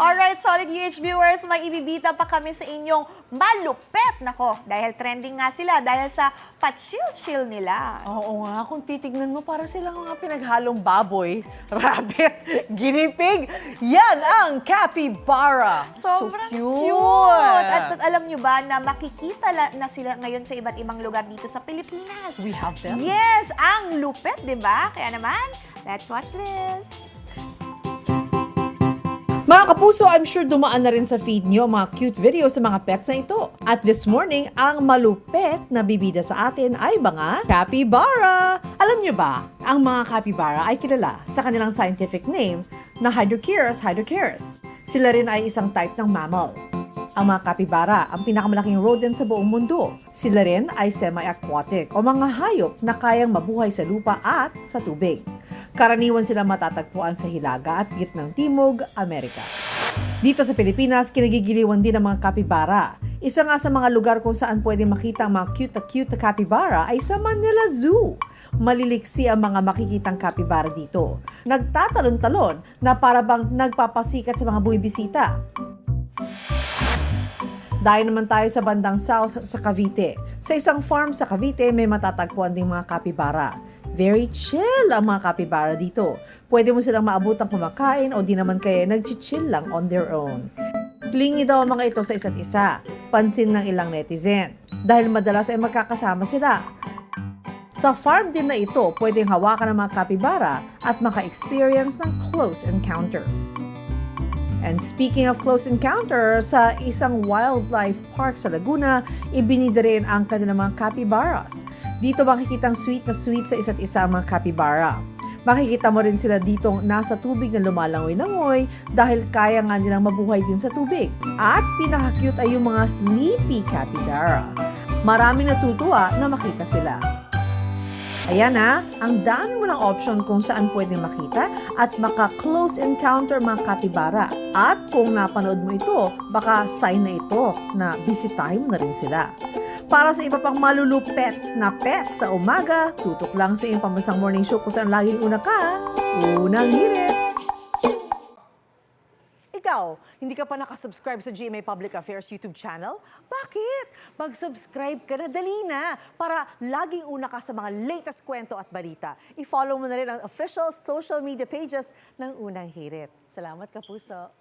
Alright, solid UH viewers, may ibibita pa kami sa inyong malupet. Nako, dahil trending nga sila dahil sa pa-chill-chill nila. Oo nga, kung titignan mo, para silang mga pinaghalong baboy, rabbit, guinea pig. Yan ang capybara. Sobrang so cute! At alam nyo ba na makikita na sila ngayon sa iba't ibang lugar dito sa Pilipinas? We have them. Yes, ang lupet, di ba? Kaya naman, let's watch this. Mga kapuso, I'm sure dumaan na rin sa feed nyo ang mga cute videos sa mga pets na ito. At this morning, ang malupet na bibida sa atin ay mga capybara. Alam nyo ba, ang mga capybara ay kilala sa kanilang scientific name na Hydrochaeus hydrochaeus. Sila rin ay isang type ng mammal. Ang mga capybara ang pinakamalaking rodent sa buong mundo. Sila rin ay semi-aquatic o mga hayop na kayang mabuhay sa lupa at sa tubig. Karaniwan sila matatagpuan sa Hilaga at gitnang Timog, Amerika. Dito sa Pilipinas, kinagigiliwan din ang mga capybara. Isa nga sa mga lugar kung saan pwede makita ang mga cute na capybara ay sa Manila Zoo. Maliliksi ang mga makikitang capybara dito. Nagtatalon-talon na para bang nagpapasikat sa mga buwibisita. Dahil naman tayo sa bandang south sa Cavite. Sa isang farm sa Cavite, may matatagpuan ding mga capybara. Very chill ang mga capybara dito. Pwede mo silang maabutang kumakain o di naman kaya nag-chill lang on their own. Clingy daw ang mga ito sa isa't isa. Pansin ng ilang netizen. Dahil madalas ay magkakasama sila. Sa farm din na ito, pwedeng hawakan ng mga capybara at maka-experience ng close encounter. And speaking of close encounter, sa isang wildlife park sa Laguna, ibinida rin ang kanilang mga capybaras. Dito makikitang sweet na sweet sa isa't isa ang mga capybara. Makikita mo rin sila ditong nasa tubig na lumalangoy-langoy dahil kaya nga nilang mabuhay din sa tubig. At pinaka-cute ay yung mga sleepy capybara. Marami natutuwa na makita sila. Ayan na, ang dami mo ng option kung saan pwedeng makita at maka-close encounter mga capybara. At kung napanood mo ito, baka sign na ito na bisitahin mo na rin sila. Para sa iba pang malulupet na pet sa umaga, tutok lang sa iyong pambansang morning show kung saan laging una ka, unang hirit. Ikaw, hindi ka pa nakasubscribe sa GMA Public Affairs YouTube channel? Bakit? Mag-subscribe ka na, dali na, para laging una ka sa mga latest kwento at balita. I-follow mo na rin ang official social media pages ng Unang Hirit. Salamat, Kapuso.